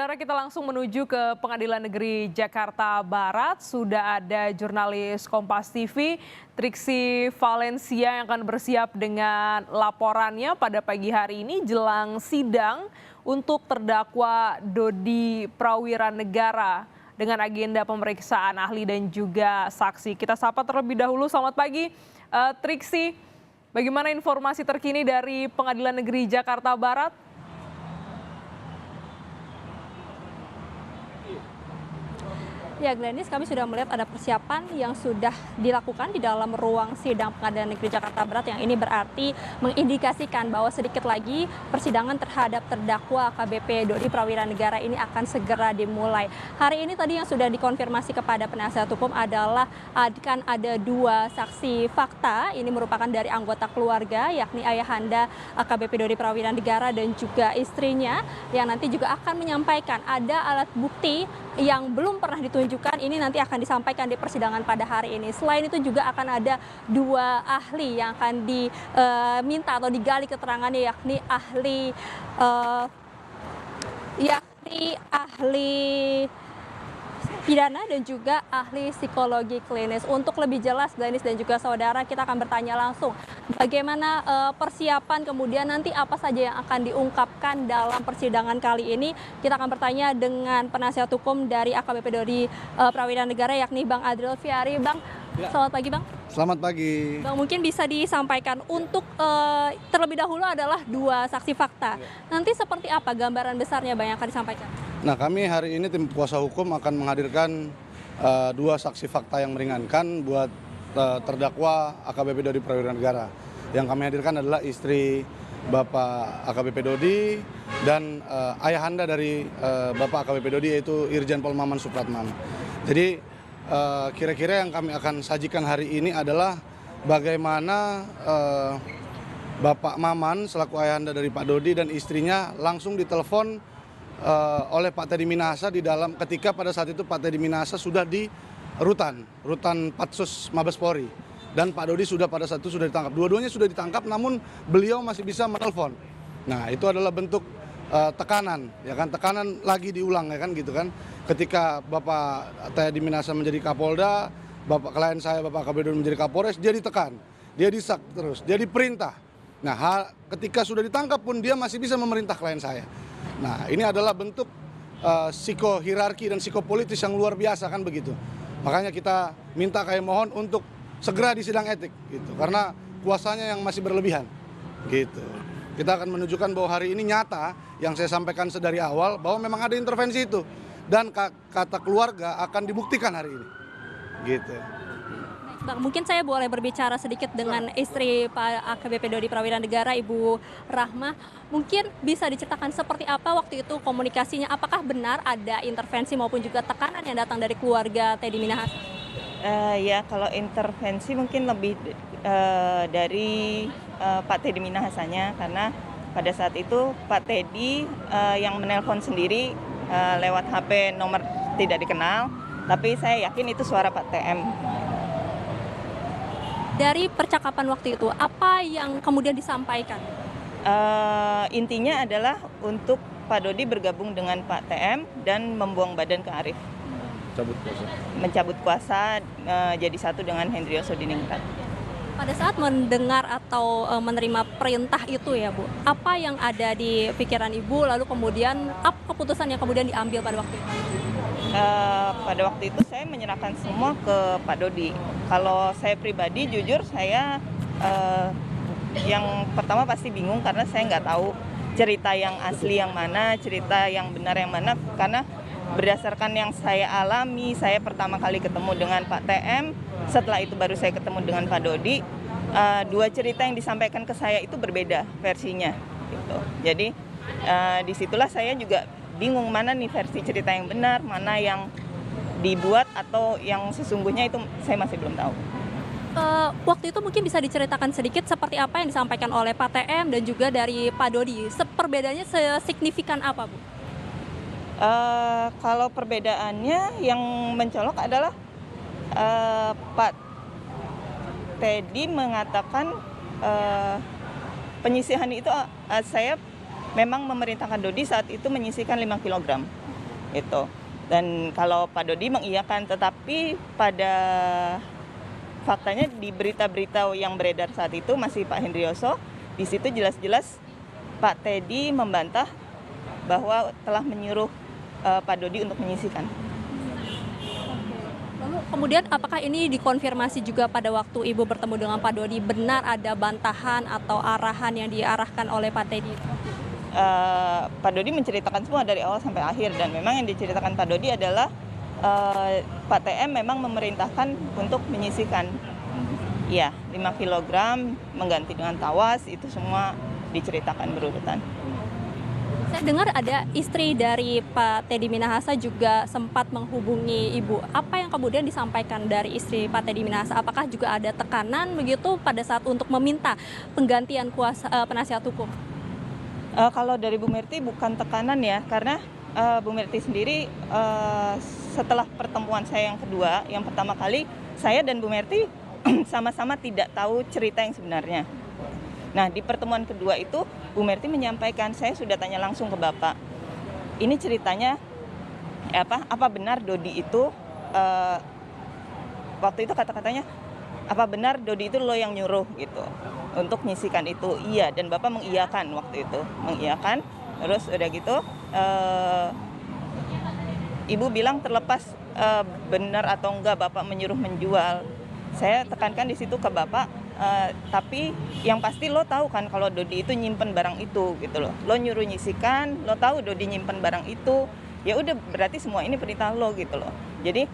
Saudara, kita langsung menuju ke Pengadilan Negeri Jakarta Barat. Sudah ada jurnalis Kompas TV, Triksi Valencia yang akan bersiap dengan laporannya pada pagi hari ini jelang sidang untuk terdakwa Dodi Prawiranegara dengan agenda pemeriksaan ahli dan juga saksi. Kita sapa terlebih dahulu, selamat pagi Triksi. Bagaimana informasi terkini dari Pengadilan Negeri Jakarta Barat? Ya, Glenis, kami sudah melihat ada persiapan yang sudah dilakukan di dalam ruang sidang Pengadilan Negeri Jakarta Barat, yang ini berarti mengindikasikan bahwa sedikit lagi persidangan terhadap terdakwa AKBP Dodi Prawiranegara ini akan segera dimulai. Hari ini tadi yang sudah dikonfirmasi kepada penasihat hukum adalah akan ada dua saksi fakta. Ini merupakan dari anggota keluarga, yakni ayahanda AKBP Dodi Prawiranegara dan juga istrinya, yang nanti juga akan menyampaikan ada alat bukti yang belum pernah ditunjukkan, ini nanti akan disampaikan di persidangan pada hari ini. Selain itu juga akan ada dua ahli yang akan diminta atau digali keterangannya, yakni ahli pidana dan juga ahli psikologi klinis. Untuk lebih jelas, Glenis dan juga saudara, kita akan bertanya langsung bagaimana persiapan, kemudian nanti apa saja yang akan diungkapkan dalam persidangan kali ini. Kita akan bertanya dengan penasihat hukum dari AKBP Dodi Prawiranegara, yakni Bang Adril Fiari. Bang, ya. Selamat pagi, Bang. Selamat pagi. Bang, mungkin bisa disampaikan untuk terlebih dahulu adalah dua saksi fakta. Ya. Nanti seperti apa gambaran besarnya, Bang, yang akan disampaikan? Nah, kami hari ini tim kuasa hukum akan menghadirkan dua saksi fakta yang meringankan buat terdakwa AKBP Dodi Prawiranegara. Yang kami hadirkan adalah istri Bapak AKBP Dodi dan ayahanda dari Bapak AKBP Dodi, yaitu Irjen Pol Maman Supratman. Jadi kira-kira yang kami akan sajikan hari ini adalah bagaimana Bapak Maman selaku ayahanda dari Pak Dodi dan istrinya langsung ditelepon oleh Pak Teddy Minahasa di dalam, ketika pada saat itu Pak Teddy Minahasa sudah di rutan Patsus Mabes Polri, dan Pak Dodi sudah pada saat itu sudah ditangkap. Dua-duanya sudah ditangkap, namun beliau masih bisa menelpon. Nah, itu adalah bentuk tekanan, ya kan, tekanan lagi diulang, ya kan, gitu kan. Ketika Bapak Teddy Minahasa menjadi Kapolda, Bapak klien saya Bapak AKBP Dodi menjadi Kapolres, dia ditekan, dia disak terus, dia diperintah. Nah, ketika sudah ditangkap pun dia masih bisa memerintah klien saya. Nah, ini adalah bentuk psikohierarki dan psikopolitis yang luar biasa, kan begitu. Makanya kita minta kami mohon untuk segera disidang etik gitu, karena kuasanya yang masih berlebihan gitu. Kita akan menunjukkan bahwa hari ini nyata yang saya sampaikan sedari awal bahwa memang ada intervensi itu, dan kata keluarga akan dibuktikan hari ini gitu. Bang, mungkin saya boleh berbicara sedikit dengan istri Pak AKBP Dodi Prawiranegara, Ibu Rahma. Mungkin bisa diceritakan seperti apa waktu itu komunikasinya? Apakah benar ada intervensi maupun juga tekanan yang datang dari keluarga Teddy Minahasa? Ya, kalau intervensi mungkin lebih dari Pak Teddy Minahasanya, karena pada saat itu Pak Teddy yang menelpon sendiri lewat HP nomor tidak dikenal, tapi saya yakin itu suara Pak TM. Dari percakapan waktu itu, apa yang kemudian disampaikan? Intinya adalah untuk Pak Dodi bergabung dengan Pak TM dan membuang badan ke Arief. Mencabut kuasa jadi satu dengan Hendrio Sodiningrat. Pada saat mendengar atau menerima perintah itu ya, Bu, apa yang ada di pikiran Ibu, lalu kemudian apa keputusan yang kemudian diambil pada waktu itu? Pada waktu itu saya menyerahkan semua ke Pak Dodi. Kalau saya pribadi, jujur saya yang pertama pasti bingung, karena saya nggak tahu cerita yang asli yang mana, cerita yang benar yang mana. Karena berdasarkan yang saya alami, saya pertama kali ketemu dengan Pak TM, setelah itu baru saya ketemu dengan Pak Dodi. Dua cerita yang disampaikan ke saya itu berbeda versinya gitu. Jadi disitulah saya juga bingung, mana nih versi cerita yang benar, mana yang dibuat atau yang sesungguhnya, itu saya masih belum tahu. Waktu itu mungkin bisa diceritakan sedikit seperti apa yang disampaikan oleh Pak TM dan juga dari Pak Dodi. Perbedaannya sesignifikan apa, Bu? Kalau perbedaannya yang mencolok adalah Pak Teddy mengatakan penyisihan itu saya memang memerintahkan Dodi saat itu menyisihkan 5 kg. Itu. Dan kalau Pak Dodi mengiyakan, tetapi pada faktanya di berita-berita yang beredar saat itu masih Pak Hendrioso, di situ jelas-jelas Pak Teddy membantah bahwa telah menyuruh Pak Dodi untuk menyisihkan. Lalu kemudian apakah ini dikonfirmasi juga pada waktu Ibu bertemu dengan Pak Dodi, benar ada bantahan atau arahan yang diarahkan oleh Pak Teddy? Pak Dodi menceritakan semua dari awal sampai akhir, dan memang yang diceritakan Pak Dodi adalah Pak TM memang memerintahkan untuk menyisihkan. Ya, 5 kg mengganti dengan tawas, itu semua diceritakan berurutan. Saya dengar ada istri dari Pak Teddy Minahasa juga sempat menghubungi Ibu. Apa yang kemudian disampaikan dari istri Pak Teddy Minahasa? Apakah juga ada tekanan begitu pada saat untuk meminta penggantian kuasa penasihat hukum? Kalau dari Bu Merti bukan tekanan ya, karena Bu Merti sendiri setelah pertemuan saya yang kedua, yang pertama kali saya dan Bu Merti sama-sama tidak tahu cerita yang sebenarnya. Nah, di pertemuan kedua itu Bu Merti menyampaikan, saya sudah tanya langsung ke Bapak, ini ceritanya apa benar Dodi itu waktu itu kata-katanya, apa benar Dodi itu lo yang nyuruh gitu untuk nyisikan itu? Iya, dan Bapak mengiyakan waktu itu, mengiyakan. Terus udah gitu Ibu bilang terlepas benar atau enggak Bapak menyuruh menjual, saya tekankan di situ ke Bapak, tapi yang pasti lo tahu kan kalau Dodi itu nyimpen barang itu gitu loh. Lo nyuruh nyisikan, lo tahu Dodi nyimpen barang itu, ya udah berarti semua ini perintah lo gitu loh. Jadi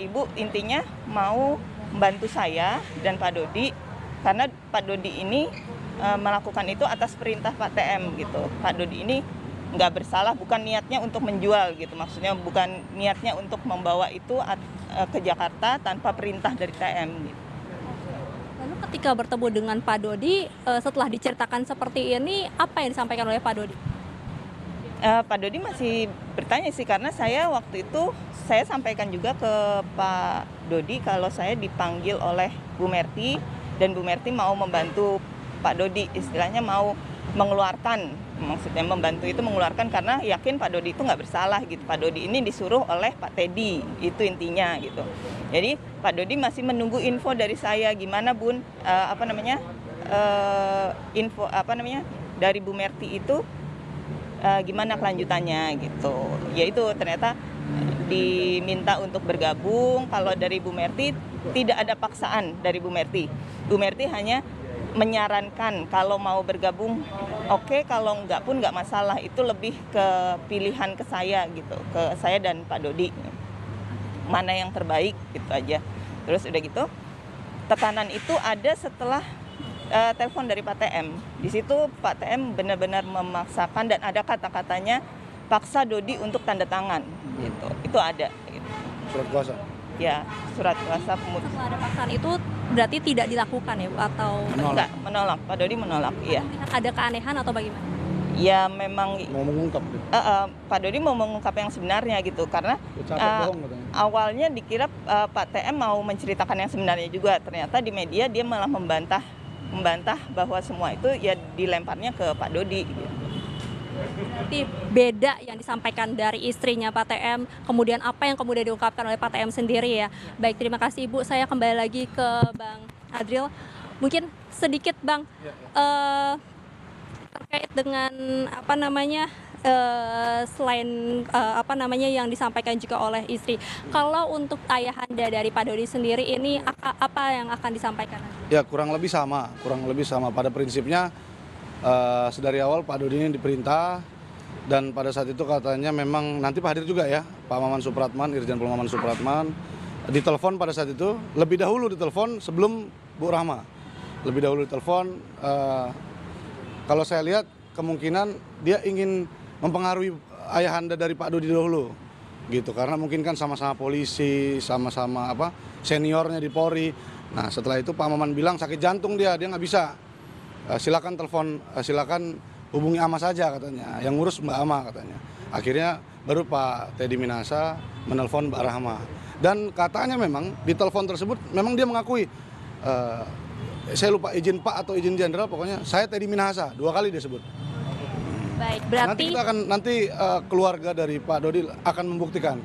Ibu intinya mau membantu saya dan Pak Dodi, karena Pak Dodi ini melakukan itu atas perintah Pak TM gitu. Pak Dodi ini nggak bersalah, bukan niatnya untuk menjual gitu, maksudnya bukan niatnya untuk membawa itu ke Jakarta tanpa perintah dari TM gitu. Lalu ketika bertemu dengan Pak Dodi, setelah diceritakan seperti ini, apa yang disampaikan oleh Pak Dodi? Pak Dodi masih bertanya sih, karena saya waktu itu saya sampaikan juga ke Pak Dodi kalau saya dipanggil oleh Bu Merti, dan Bu Merti mau membantu Pak Dodi, istilahnya mau mengeluarkan, maksudnya membantu itu mengeluarkan karena yakin Pak Dodi itu nggak bersalah gitu. Pak Dodi ini disuruh oleh Pak Teddy, itu intinya gitu. Jadi Pak Dodi masih menunggu info dari saya, gimana Bun, info dari Bu Merti itu gimana kelanjutannya gitu. Yaitu ternyata diminta untuk bergabung. Kalau dari Bu Merti tidak ada paksaan dari Bu Merti. Bu Merti hanya menyarankan kalau mau bergabung oke, kalau enggak pun enggak masalah. Itu lebih ke pilihan ke saya gitu, ke saya dan Pak Dodi, mana yang terbaik gitu aja. Terus udah gitu tekanan itu ada setelah telepon dari Pak TM. Di situ Pak TM benar-benar memaksakan, dan ada kata-katanya paksa Dodi untuk tanda tangan gitu. Itu ada gitu. Surat kuasa. Ya, surat kuasa pemutus. Setelah ada paksaan itu berarti tidak dilakukan ya Bu, atau Enggak, menolak. Pak Dodi menolak, iya. ada keanehan atau bagaimana? Ya memang Mau mengungkap. Pak Dodi mau mengungkap yang sebenarnya gitu, karena Bohong katanya. awalnya dikira Pak TM mau menceritakan yang sebenarnya juga. Ternyata di media dia malah membantah bahwa semua itu ya dilemparnya ke Pak Dodi gitu. Berarti beda yang disampaikan dari istrinya Pak TM, kemudian apa yang kemudian diungkapkan oleh Pak TM sendiri ya. Baik, terima kasih Ibu. Saya kembali lagi ke Bang Adril. Mungkin sedikit Bang, terkait dengan selain yang disampaikan juga oleh istri. Kalau untuk ayahanda dari Pak Dodi sendiri ini apa yang akan disampaikan? Ya kurang lebih sama. Pada prinsipnya sedari awal Pak Dodi ini diperintah, dan pada saat itu katanya memang nanti Pak hadir juga ya, Pak Maman Supratman, Irjen Pol Maman Supratman, ditelepon pada saat itu, lebih dahulu ditelepon sebelum Bu Rahma. Lebih dahulu ditelepon, kalau saya lihat kemungkinan dia ingin mempengaruhi ayahanda dari Pak Dodi dahulu gitu, karena mungkin kan sama-sama polisi, sama-sama seniornya di Polri. Nah setelah itu Pak Maman bilang sakit jantung dia nggak bisa, silakan hubungi Ama saja katanya, yang ngurus Mbak Ama katanya. Akhirnya baru Pak Teddy Minahasa menelpon Mbak Rahma, dan katanya memang di telepon tersebut memang dia mengakui, saya lupa izin Pak atau izin jenderal, pokoknya saya Teddy Minahasa, 2 kali dia sebut. Baik, Nanti berarti kita akan keluarga dari Pak Dodi akan membuktikan.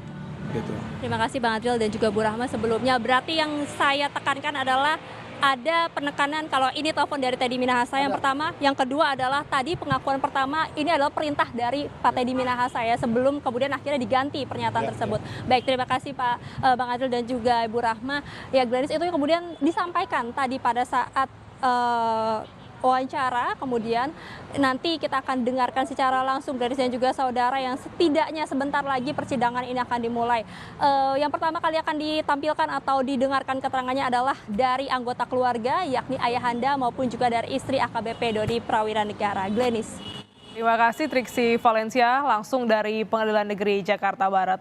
Gitu. terima kasih Bang Adril dan juga Bu Rahma sebelumnya. Berarti yang saya tekankan adalah ada penekanan kalau ini telepon dari Teddy Minahasa yang pertama, yang kedua adalah tadi pengakuan pertama ini adalah perintah dari Pak Teddy Minahasa ya sebelum kemudian akhirnya diganti pernyataan tersebut. Baik, terima kasih Pak Bang Adril dan juga Ibu Rahma. Ya Gladys, itu yang kemudian disampaikan tadi pada saat wawancara, kemudian nanti kita akan dengarkan secara langsung Gladys dan juga saudara yang setidaknya sebentar lagi persidangan ini akan dimulai. Yang pertama kali akan ditampilkan atau didengarkan keterangannya adalah dari anggota keluarga yakni ayahanda maupun juga dari istri AKBP Dodi Prawiranegara. Gladys. Terima kasih Triksi Valencia langsung dari Pengadilan Negeri Jakarta Barat.